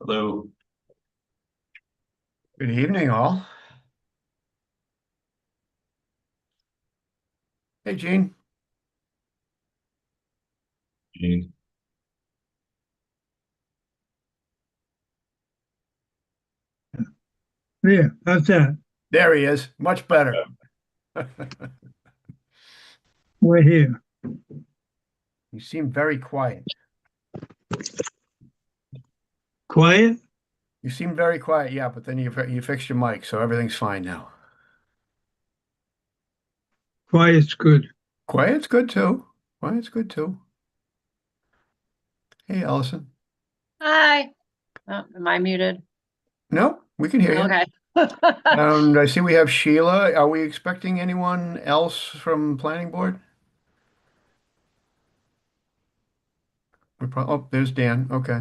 Hello. Good evening, all. Hey, Gene. Gene. Yeah, how's that? There he is. Much better. We're here. You seem very quiet. Quiet? You seem very quiet, yeah, but then you fixed your mic, so everything's fine now. Quiet's good. Quiet's good too. Quiet's good too. Hey, Allison. Hi. Oh, am I muted? No, we can hear you. Okay. I see we have Sheila. Are we expecting anyone else from planning board? Oh, there's Dan. Okay.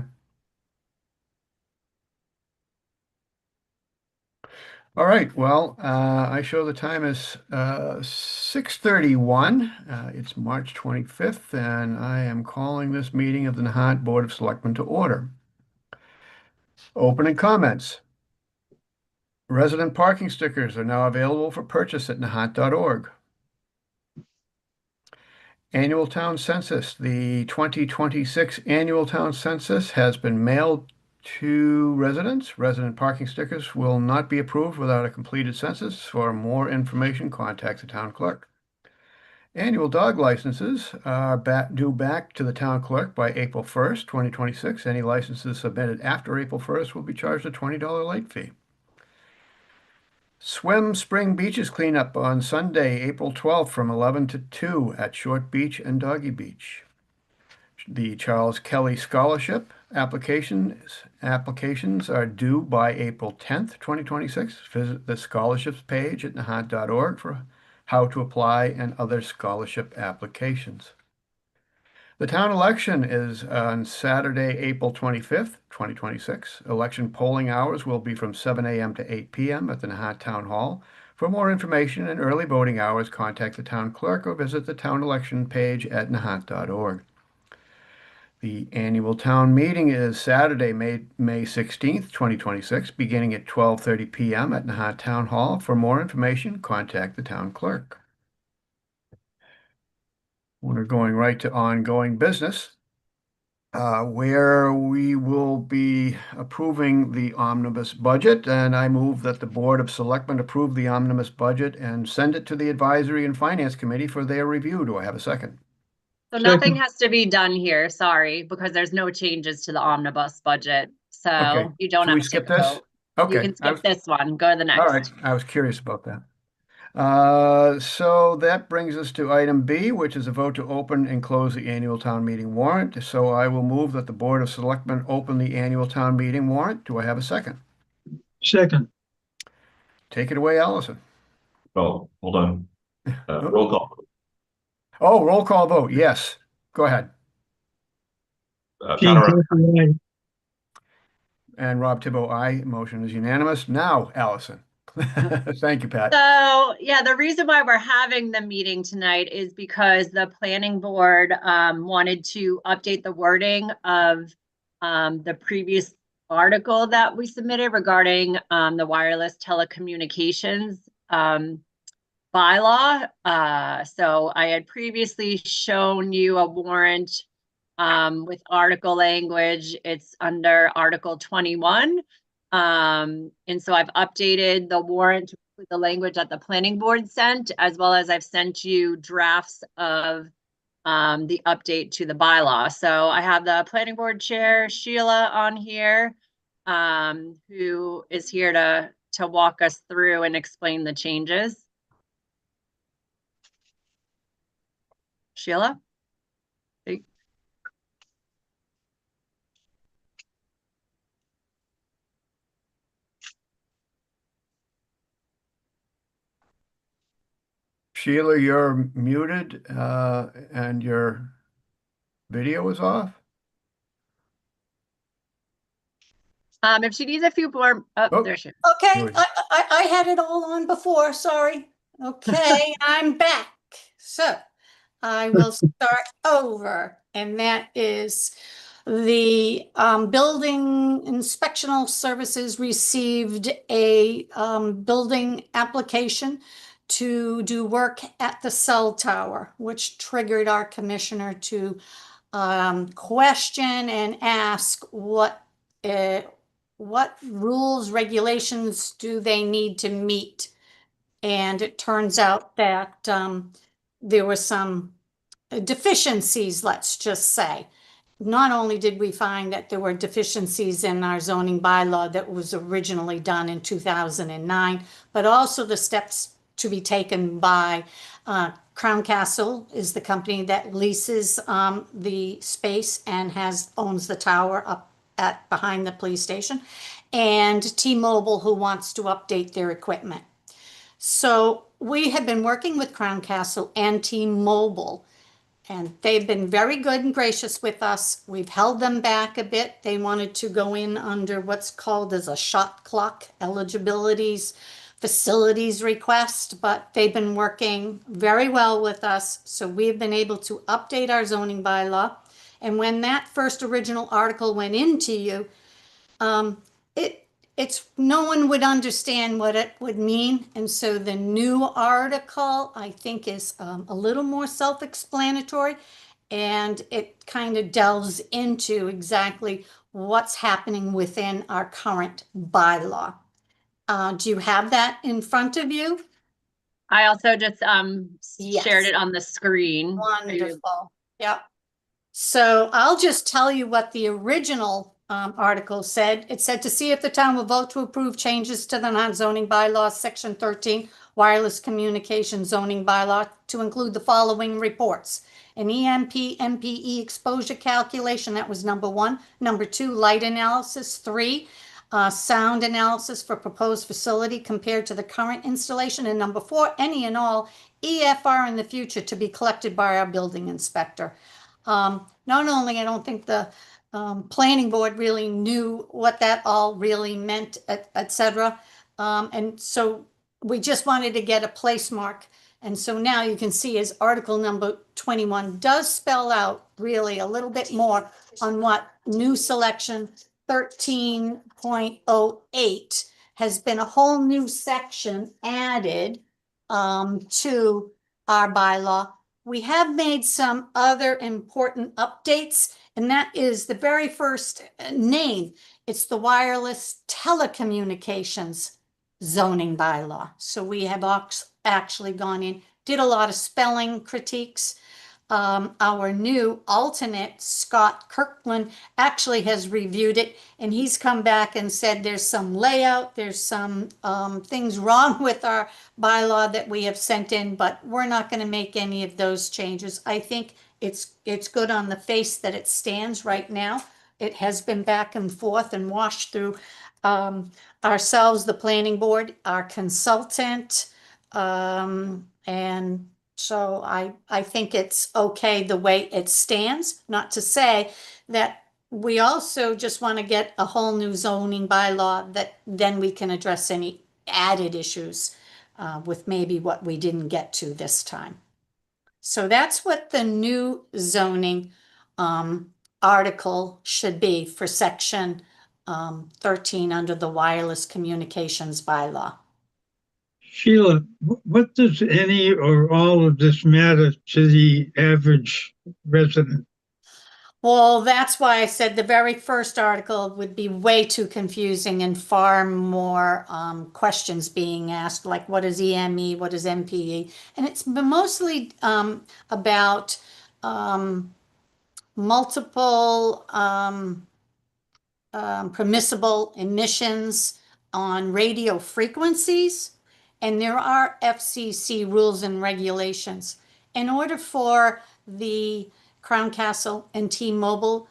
All right. Well, I show the time is 6:31. It's March 25th, and I am calling this meeting of the Nahant Board of Selectmen to order. Opening comments. Resident parking stickers are now available for purchase at nahant.org. Annual Town Census. The 2026 Annual Town Census has been mailed to residents. Resident parking stickers will not be approved without a completed census. For more information, contact the town clerk. Annual dog licenses are due back to the town clerk by April 1st, 2026. Any licenses submitted after April 1st will be charged a $20 late fee. Swim Spring Beaches cleanup on Sunday, April 12th from 11 to 2 at Short Beach and Doggy Beach. The Charles Kelly Scholarship applications are due by April 10th, 2026. Visit the scholarships page at nahant.org for how to apply and other scholarship applications. The town election is on Saturday, April 25th, 2026. Election polling hours will be from 7 a.m. to 8 p.m. at the Nahant Town Hall. For more information and early voting hours, contact the town clerk or visit the town election page at nahant.org. The annual town meeting is Saturday, May 16th, 2026, beginning at 12:30 p.m. at Nahant Town Hall. For more information, contact the town clerk. We're going right to ongoing business, where we will be approving the omnibus budget, and I move that the Board of Selectmen approve the omnibus budget and send it to the Advisory and Finance Committee for their review. Do I have a second? So nothing Second. has to be done here, sorry, because there's no changes to the omnibus budget. Okay, So you don't should we have to take skip a this? vote. You Okay, can skip this one, go to the all right, next. I was curious about that. So that brings us to item B, which is a vote to open and close the annual town meeting warrant. So I will move that the Board of Selectmen open the annual town meeting warrant. Do I have a second? Second. Take it away, Allison. Oh, hold on. Oh, Roll call. roll call vote. Yes. Go ahead. Gene Counter. Coffey, aye. And Rob Thibault, aye. Motion is unanimous. Now, Allison. Thank you, Pat. So yeah, the reason why we're having the meeting tonight is because the planning board wanted to update the wording of the previous article that we submitted regarding the wireless telecommunications bylaw. So I had previously shown you a warrant with article language. It's under Article 21. And so I've updated the warrant with the language that the planning board sent, as well as I've sent you drafts of the update to the bylaw. So I have the planning board chair, Sheila, on here, who is here to walk us through and explain the changes. Sheila? Hey. Sheila, you're muted and your video is off. If she needs a few more, Oh, there she is. Okay, Yours. I had it all on before, sorry. Okay, I'm back. So I will start over, and that is The building inspectional services received a building application to do work at the cell tower, which triggered our commissioner to question and ask what rules, regulations do they need to meet? And it turns out that there were some deficiencies, let's just say. Not only did we find that there were deficiencies in our zoning bylaw that was originally done in 2009, but also the steps to be taken by Crown Castle is the company that leases the space and owns the tower up at behind the police station, and T-Mobile, who wants to update their equipment. So we have been working with Crown Castle and T-Mobile, and they've been very good and gracious with us. We've held them back a bit. They wanted to go in under what's called as a shot clock eligibilities facilities request, but they've been working very well with us. So we've been able to update our zoning bylaw. And when that first original article went into you, it's no one would understand what it would mean. And so the new article, I think, is a little more self-explanatory, and it kind of delves into exactly what's happening within our current bylaw. Do you have that in front of you? I also just Yes. shared it on the screen. Wonderful. Yep. So I'll just tell you what the original article said. It said to see if the town will vote to approve changes to the non-zoning bylaw, section 13, wireless communication zoning bylaw, to include the following reports. An MPE exposure calculation, that was number 1. Number 2, light analysis. 3, sound analysis for proposed facility compared to the current installation. And number 4, any and all EFR in the future to be collected by our building inspector. Not only, I don't think the planning board really knew what that all really meant, et cetera. And so we just wanted to get a place mark. And so now you can see as article number 21 does spell out really a little bit more on what new selection 13.08 has been a whole new section added to our bylaw. We have made some other important updates, and that is the very first name. It's the wireless telecommunications zoning bylaw. So we have actually gone in, did a lot of spelling critiques. Our new alternate, Scott Kirkland, actually has reviewed it, and he's come back and said there's some layout, there's some things wrong with our bylaw that we have sent in, but we're not going to make any of those changes. I think it's good on the face that it stands right now. It has been back and forth and washed through ourselves, the planning board, our consultant, and so I think it's okay the way it stands. Not to say that we also just want to get a whole new zoning bylaw that then we can address any added issues with maybe what we didn't get to this time. So that's what the new zoning article should be for section 13 under the wireless communications bylaw. Sheila, what does any or all of this matter to the average resident? Well, that's why I said the very first article would be way too confusing and far more questions being asked, like what is EME, what is MPE? And it's mostly about multiple permissible emissions on radio frequencies. And there are FCC rules and regulations. In order for the Crown Castle and T-Mobile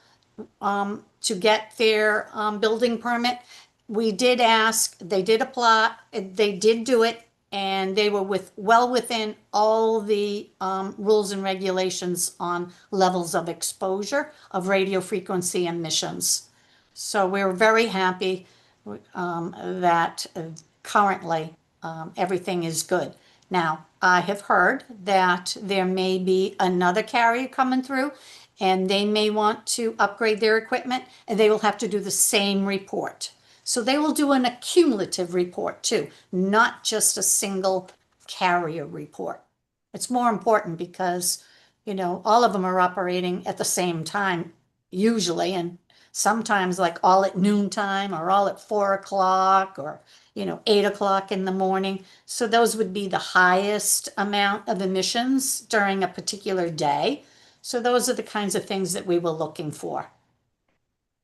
to get their building permit, we did ask, they did apply, they did do it, and they were well within all the rules and regulations on levels of exposure of radio frequency emissions. So we're very happy that currently everything is good. Now, I have heard that there may be another carrier coming through, and they may want to upgrade their equipment, and they will have to do the same report. So they will do an accumulative report too, not just a single carrier report. It's more important because, you know, all of them are operating at the same time usually, and sometimes like all at noontime or all at 4 o'clock or, you know, 8 o'clock in the morning. So those would be the highest amount of emissions during a particular day. So those are the kinds of things that we were looking for.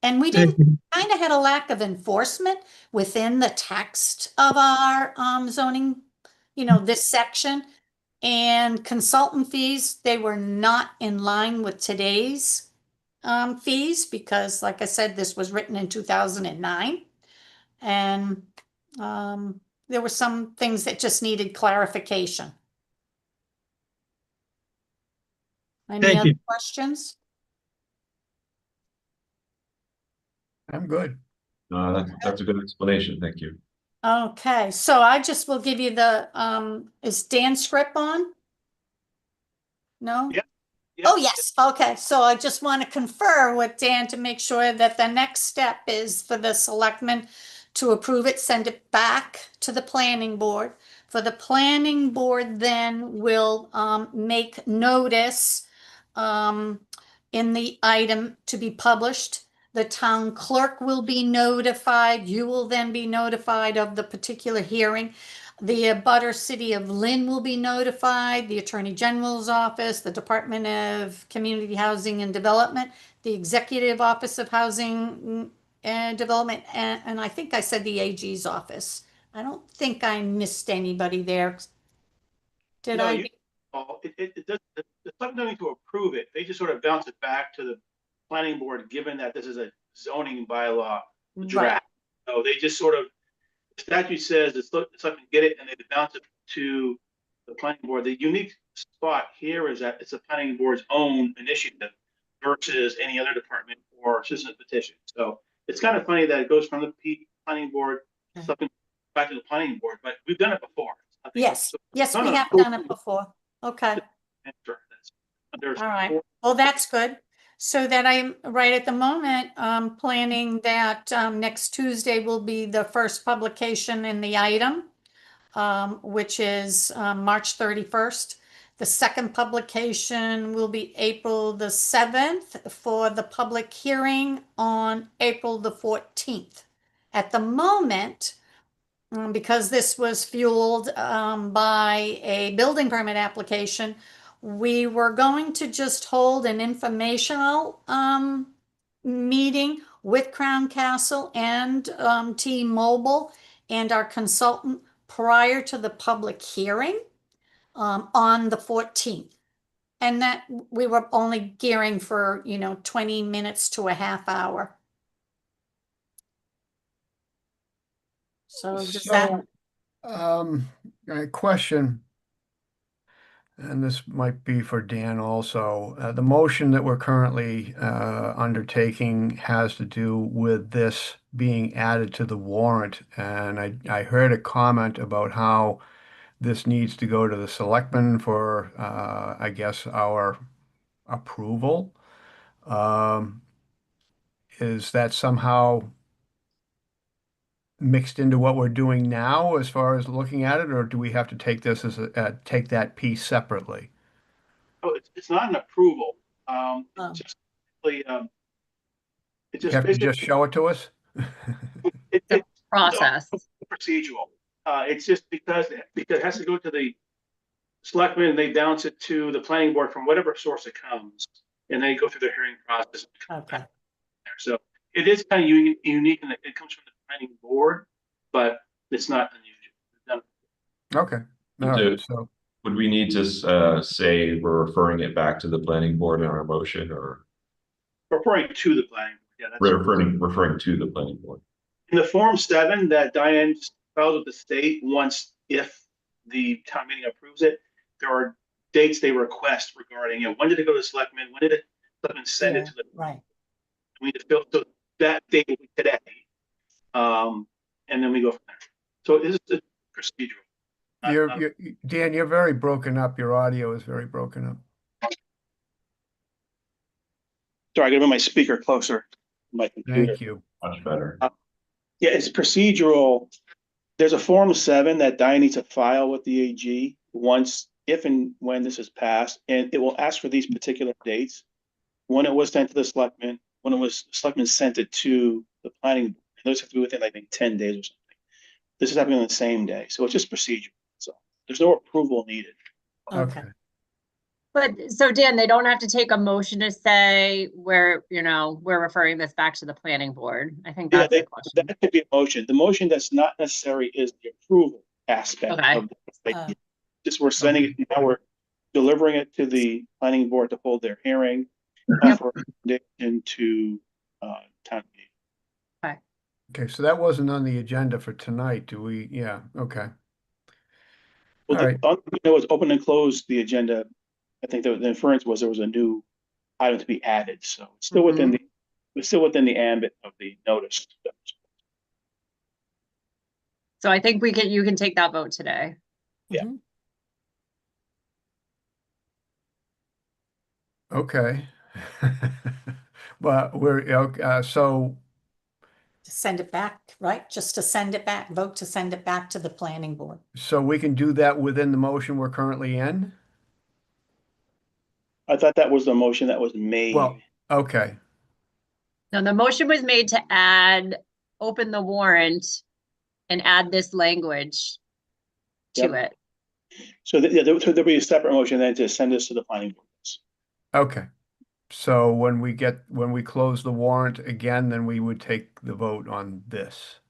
And we Thank didn't you. kind of had a lack of enforcement within the text of our zoning, you know, this section. And consultant fees, they were not in line with today's fees because, like I said, this was written in 2009. And there were some things that just needed clarification. Any Thank other you. questions? I'm good. That's a good explanation. Thank you. Okay, so I just will give you the, is Dan script on? No? Yep, yep. Oh, yes, okay, so I just want to confer with Dan to make sure that the next step is for the selectmen to approve it, send it back to the planning board. For the planning board then will, make notice, in the item to be published. The town clerk will be notified. You will then be notified of the particular hearing. The abutter city of Lynn will be notified, the Attorney General's office, the Department of Community Housing and Development, the Executive Office of Housing and Development, and I think I said the AG's office. I don't think I missed anybody there. Did No, I? it does, there's nothing to approve it. They just sort of bounce it back to the planning board, given that this is a zoning bylaw Right, draft. So they just sort of, the statute says it's something, get it, and they bounce it to the planning board. The unique spot here is that it's a planning board's own initiative versus any other department or citizen petition. So it's kind of funny that it goes from the planning board, Okay. something back to the planning board, but we've done it before. yes, yes, No, we no. have done it before. Okay. There's All right, well, that's good. So that I'm right at the moment, planning that next Tuesday will be the first publication in the item, which is March 31st. The second publication will be April the 7th for the public hearing on April the 14th. At the moment, because this was fueled by a building permit application, we were going to just hold an informational meeting with Crown Castle and T-Mobile and our consultant prior to the public hearing on the 14th. And that we were only gearing for, 20 minutes to a half hour. So does that? A question, and this might be for Dan also. The motion that we're currently undertaking has to do with this being added to the warrant. And I heard a comment about how this needs to go to the selectmen for, I guess, our approval. Is that somehow mixed into what we're doing now as far as looking at it, or do we have to take this as take that piece separately? Oh, it's not an approval. Oh. It's just really, it's You just have to basically just show it to us? The process. procedural. It's just because it has to go to the selectmen and they bounce it to the planning board from whatever source it comes, and they go through the hearing process. Okay. So it is kind of unique in that it comes from the planning board, but it's not unusual. Okay. All right. So Would we need to say we're referring it back to the planning board in our motion, or Referring to the planning board, yeah, that's referring to the planning board? in the Form 7 that Diane filed with the state. Once, if the town meeting approves it, there are dates they request regarding, when did it go to the selectmen? When did it selectmen send it to the? Right. We need to fill, so that date will be today. And then we go from there. So it is procedural. Dan, you're very broken up. Your audio is very broken up. Sorry, I gotta move my speaker closer to my computer. Thank you. Much better. Yeah, it's procedural. There's a Form 7 that Diane needs to file with the AG once, if and when this is passed, and it will ask for these particular dates. When it was sent to the selectmen, when it was, selectmen sent it to the planning, board. Those have to be within, I think, 10 days or something. This is happening on the same day, so it's just procedural. So there's no approval needed. Okay. But so Dan, they don't have to take a motion to say we're referring this back to the planning board. I think Yeah, that's the question. that could be a motion. The motion that's not necessary is the approval aspect Okay. of the, Uh, just we're sending it, now we're delivering it to the planning board to hold their hearing, Yep. offer a recommendation to town meeting. Okay, so that wasn't on the agenda for tonight, do we? Yeah, okay. Well, All right. it was open and closed the agenda. I think the inference was there was a new item to be added, so it's still within it's still within the ambit of the notice. So I think you can take that vote today. Yeah. mhm. Okay. Well, so, To send it back, right? Just to send it back, vote to send it back to the planning board. so we can do that within the motion we're currently in? I thought that was the motion that was made. Well, okay, Now, the motion was made to open the warrant and add this language to Yep. it. So there'll be a separate motion then to send this to the planning board. okay. So when we close the warrant again, then we would take the vote on this.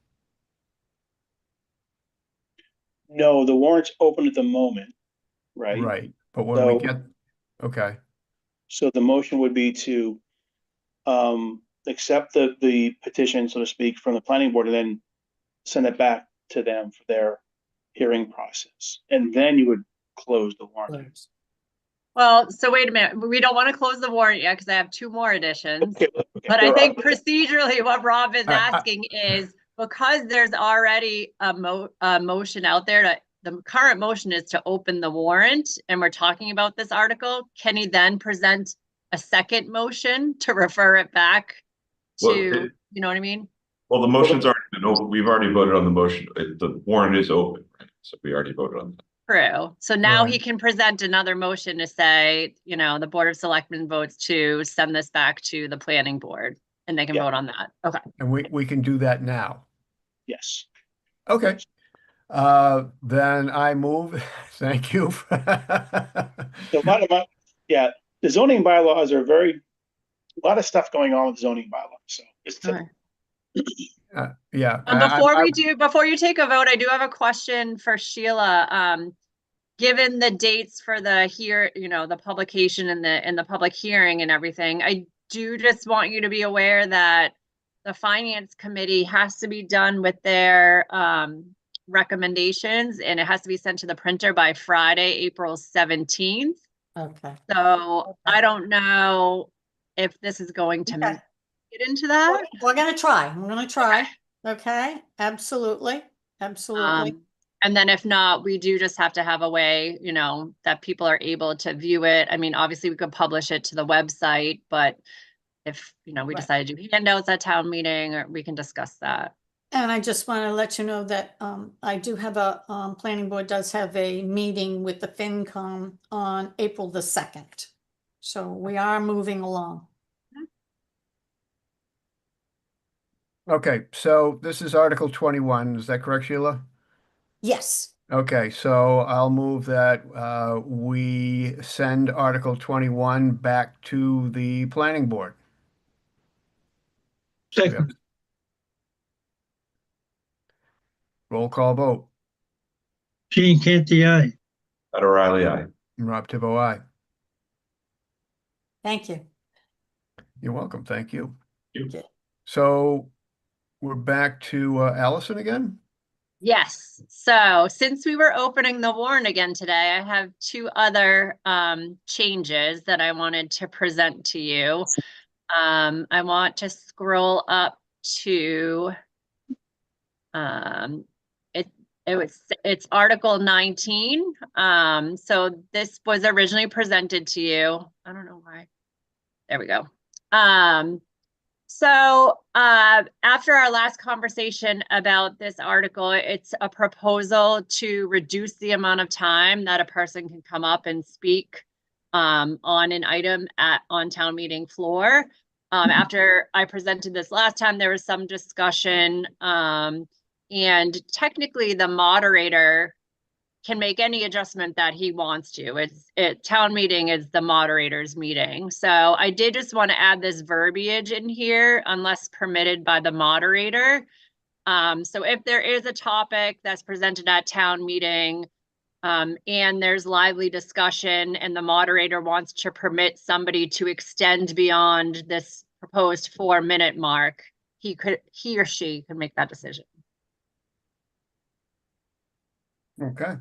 No, the warrant's open at the moment, right? Right, but when we So- get, okay, So the motion would be to accept the petition, so to speak, from the planning board and then send it back to them for their hearing process. And then you would close the warrant. Well, so wait a minute. We don't want to close the warrant yet because I have two more additions. Okay, But I there think are- procedurally what Rob is I- asking is because there's already a motion out there the current motion is to open the warrant and we're talking about this article. Can he then present a second motion to refer it back Well, to, you know what I mean? Well, the motion's already been open. We've already voted on the motion. The warrant is open, right? So we already voted on that. True. So now he Right. can present another motion to say, the Board of Selectmen votes to send this back to the planning board and they can Yeah. vote on that. Okay. and we can do that now. Yes. Okay, then I move, thank you. So yeah, the zoning bylaws are a lot of stuff going on with zoning bylaws. So it's Okay. Yeah. Before you take a vote, I do have a question for Sheila. Given the dates for the publication and the public hearing and everything, I do just want you to be aware that the finance committee has to be done with their recommendations and it has to be sent to the printer by Friday, April 17th. Okay. So I don't know if this is going to Okay. get into that. We're gonna try. We're gonna try. Okay, absolutely, absolutely. And then if not, we do just have to have a way, that people are able to view it. I mean, obviously we could publish it to the website, but if, we Right. decide to do handouts at town meeting, or we can discuss that. And I just want to let you know that I do have planning board does have a meeting with the FinCom on April the 2nd. So we are moving along. Okay, so this is Article 21, is that correct, Sheila? Yes, Okay, so I'll move that we send Article 21 back to the planning board. Second, Roll call vote. Gene Canty, aye. Ed O'Reilly, aye. Rob Tibbo, aye. thank you. You're welcome, thank you. Thank you. So we're back to Allison again? Yes, so since we were opening the warrant again today, I have two other changes that I wanted to present to you. I want to scroll up to it's Article 19. So this was originally presented to you. I don't know why. There we go. After our last conversation about this article, it's a proposal to reduce the amount of time that a person can come up and speak on an item on town meeting floor. After I presented this last time, there was some discussion, and technically the moderator can make any adjustment that he wants to. Town meeting is the moderator's meeting. So I did just want to add this verbiage in here unless permitted by the moderator. So if there is a topic that's presented at town meeting, and there's lively discussion and the moderator wants to permit somebody to extend beyond this proposed 4-minute mark, he or she could make that decision. Okay.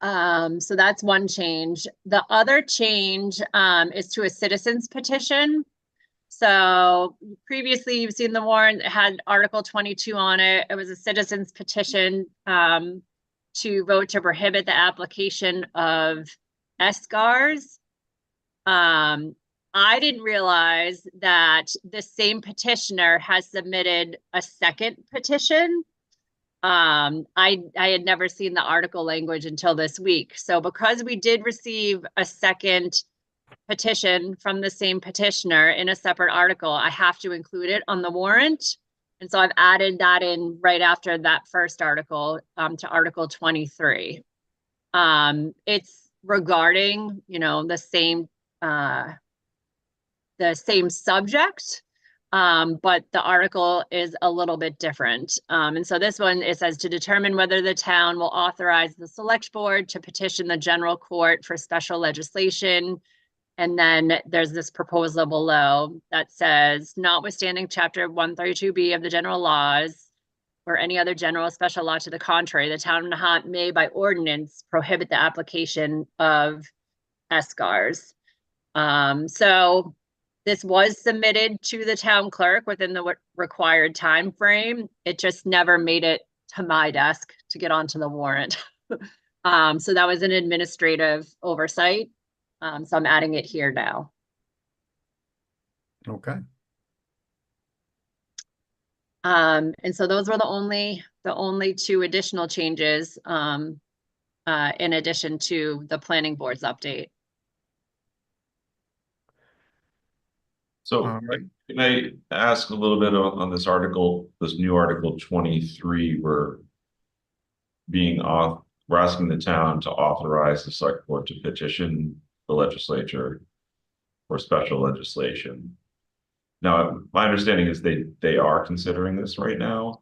So that's one change. The other change is to a citizen's petition. So previously you've seen the warrant, it had Article 22 on it. It was a citizen's petition to vote to prohibit the application of SGARs. I didn't realize that the same petitioner has submitted a second petition. I had never seen the article language until this week. So because we did receive a second petition from the same petitioner in a separate article, I have to include it on the warrant. And so I've added that in right after that first article to Article 23. It's regarding, the same subject. But the article is a little bit different. And so this one, it says to determine whether the town will authorize the select board to petition the general court for special legislation. And then there's this proposal below that says, notwithstanding chapter 132B of the general laws or any other general or special law to the contrary, the town of Nahant may by ordinance prohibit the application of SGARs. So this was submitted to the town clerk within the required time frame. It just never made it to my desk to get onto the warrant. So that was an administrative oversight. So I'm adding it here now. Okay. And so those were the only two additional changes in addition to the planning board's update. So All right. can I ask a little bit on this article, this new Article 23, we're asking the town to authorize the select board to petition the legislature for special legislation. Now, my understanding is they are considering this right now.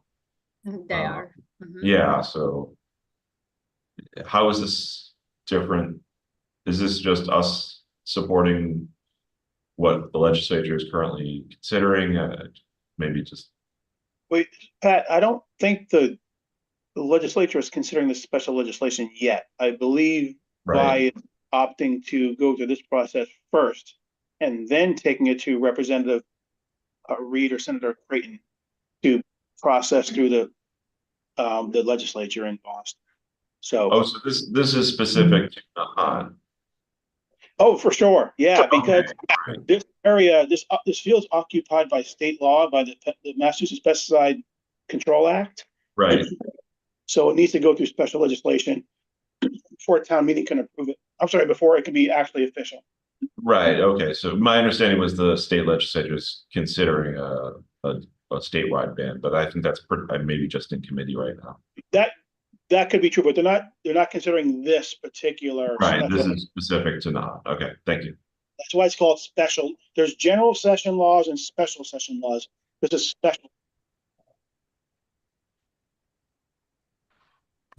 They are. Mm-hmm. Yeah, so how is this different? Is this just us supporting what the legislature is currently considering? Maybe just. Wait, Pat, I don't think the legislature is considering this special legislation yet. I believe Right. by opting to go through this process first and then taking it to Representative Reed or Senator Creighton to process through the legislature in Boston. So, Oh, so this is specific to Nahant. oh, for sure, yeah, because Okay. this area, this field's occupied by state law, by the Massachusetts Pesticide Control Act. Right. So it needs to go through special legislation before a town meeting can approve it. I'm sorry, before it can be actually official. Right. Okay. So my understanding was the state legislature is considering a statewide ban, but I think that's maybe just in committee right now. That could be true, but they're not considering this particular. Right. This is specific to Nahant. Okay. Thank you. That's why it's called special. There's general session laws and special session laws. This is special.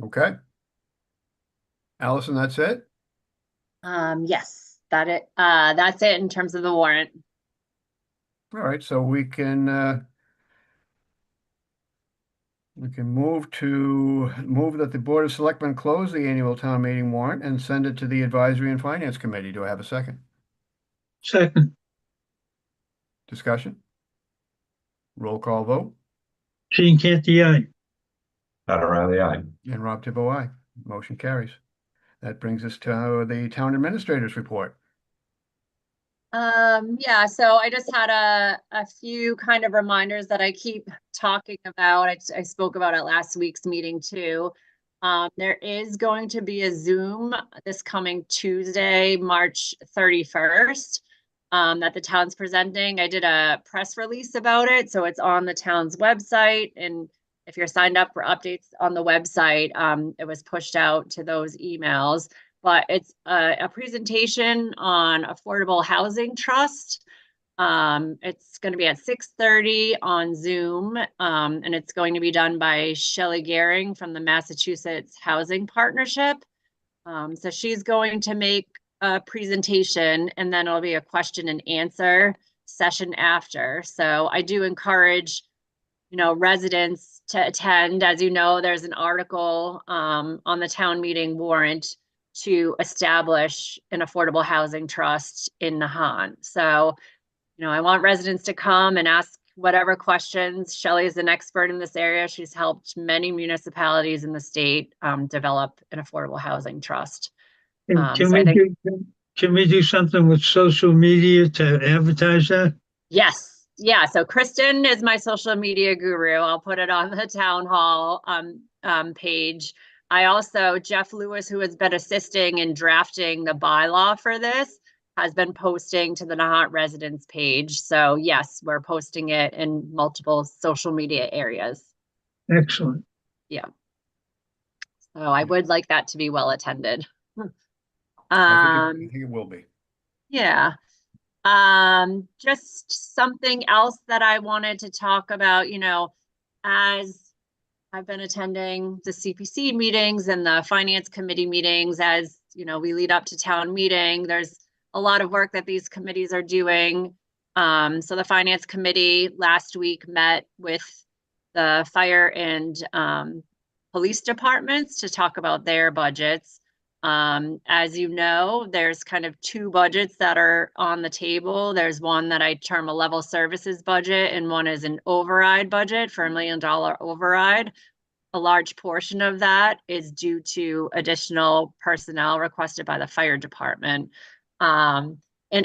Okay. Allison, that's it? Yes, that's it in terms of the warrant. All right, so we can move that the Board of Selectmen close the annual town meeting warrant and send it to the Advisory and Finance Committee. Do I have a second? Second, Discussion? Roll call vote, Gene Canty, aye. Pat O'Reilly, aye. and Rob Tibbo, aye. Motion carries. That brings us to the Town Administrator's report. Yeah, so I just had a few kind of reminders that I keep talking about. I spoke about it last week's meeting too. There is going to be a Zoom this coming Tuesday, March 31st, that the town's presenting. I did a press release about it, so it's on the town's website. And if you're signed up for updates on the website, it was pushed out to those emails. But it's a presentation on affordable housing trust. It's going to be at 6:30 on Zoom, and it's going to be done by Shelley Gehring from the Massachusetts Housing Partnership. So she's going to make a presentation, and then it'll be a question and answer session after. So I do encourage, residents to attend. As you know, there's an article on the town meeting warrant to establish an affordable housing trust in Nahant. So, I want residents to come and ask whatever questions. Shelley is an expert in this area. She's helped many municipalities in the state develop an affordable housing trust. And So I think, can we do something with social media to advertise that? yes. Yeah. So Kristen is my social media guru. I'll put it on the town hall page. I also, Jeff Lewis, who has been assisting in drafting the bylaw for this, has been posting to the Nahant residents page. So yes, we're posting it in multiple social media areas. Excellent. Yeah. So I would like that to be well attended. I think it will be. Yeah. Just something else that I wanted to talk about, as I've been attending the CPC meetings and the finance committee meetings as, we lead up to town meeting. There's a lot of work that these committees are doing. So the finance committee last week met with the fire and police departments to talk about their budgets. As you know, there's kind of two budgets that are on the table. There's one that I term a level services budget, and one is an override budget for $1 million override. A large portion of that is due to additional personnel requested by the fire department. And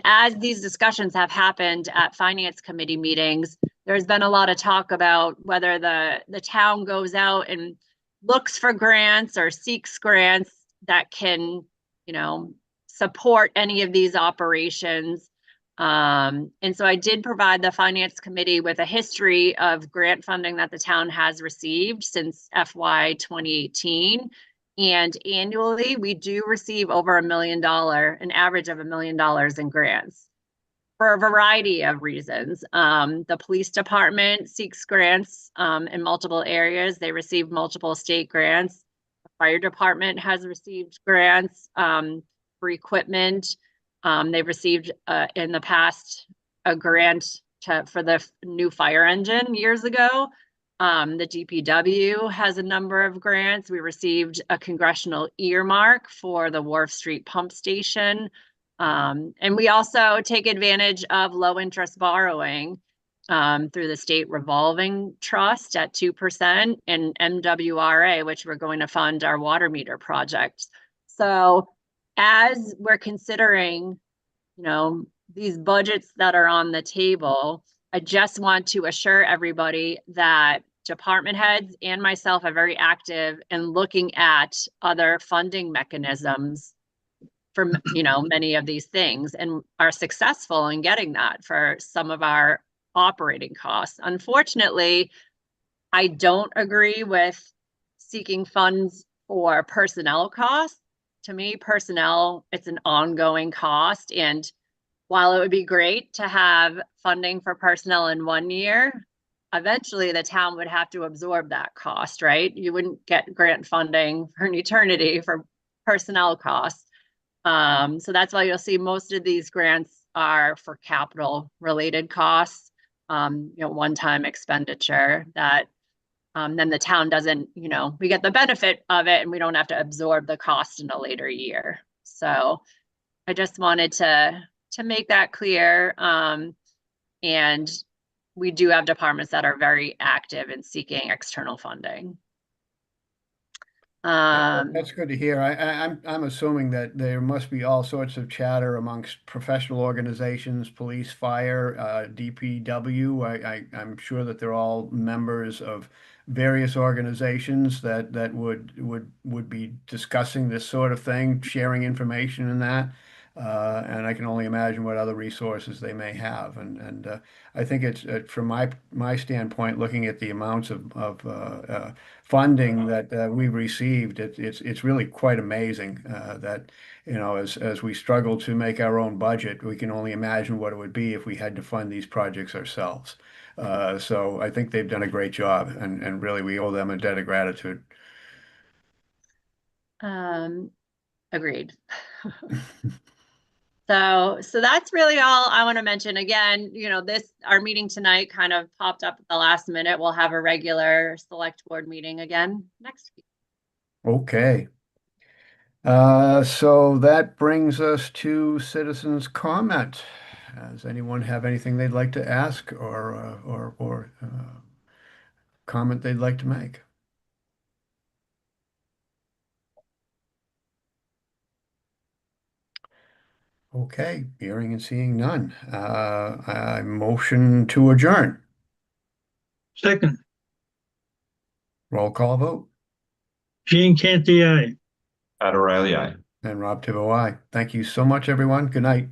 as these discussions have happened at finance committee meetings, there's been a lot of talk about whether the town goes out and looks for grants or seeks grants that can, support any of these operations. And so I did provide the finance committee with a history of grant funding that the town has received since FY 2018. And annually, we do receive over $1 million, an average of $1 million in grants for a variety of reasons. The police department seeks grants in multiple areas. They receive multiple state grants. The fire department has received grants for equipment. They've received in the past a grant for the new fire engine years ago. The DPW has a number of grants. We received a congressional earmark for the Wharf Street pump station. And we also take advantage of low interest borrowing through the state revolving trust at 2% and MWRA, which we're going to fund our water meter project. So as we're considering, these budgets that are on the table, I just want to assure everybody that department heads and myself are very active in looking at other funding mechanisms for, many of these things, and are successful in getting that for some of our operating costs. Unfortunately, I don't agree with seeking funds for personnel costs. To me, personnel, it's an ongoing cost. And while it would be great to have funding for personnel in 1 year, eventually the town would have to absorb that cost, right? You wouldn't get grant funding for an eternity for personnel costs. So that's why you'll see most of these grants are for capital related costs, one-time expenditure that then the town doesn't, we get the benefit of it and we don't have to absorb the cost in a later year. So I just wanted to make that clear. And we do have departments that are very active in seeking external funding. That's good to hear. I'm assuming that there must be all sorts of chatter amongst professional organizations, police, fire, DPW. I'm sure that they're all members of various organizations that would be discussing this sort of thing, sharing information and that. And I can only imagine what other resources they may have. And I think it's from my standpoint, looking at the amounts of funding that we've received, it's really quite amazing that as we struggle to make our own budget, we can only imagine what it would be if we had to fund these projects ourselves. So I think they've done a great job, and really we owe them a debt of gratitude. Agreed. So that's really all I want to mention. Again, our meeting tonight kind of popped up at the last minute. We'll have a regular select board meeting again next week. Okay. So that brings us to citizens' comment. Does anyone have anything they'd like to ask or comment they'd like to make? Okay, hearing and seeing none. I motion to adjourn. Second, Roll call vote. Gene Canty, aye. Pat O'Reilly, aye. And Rob Tibbo, aye. Thank you so much, everyone. Good night.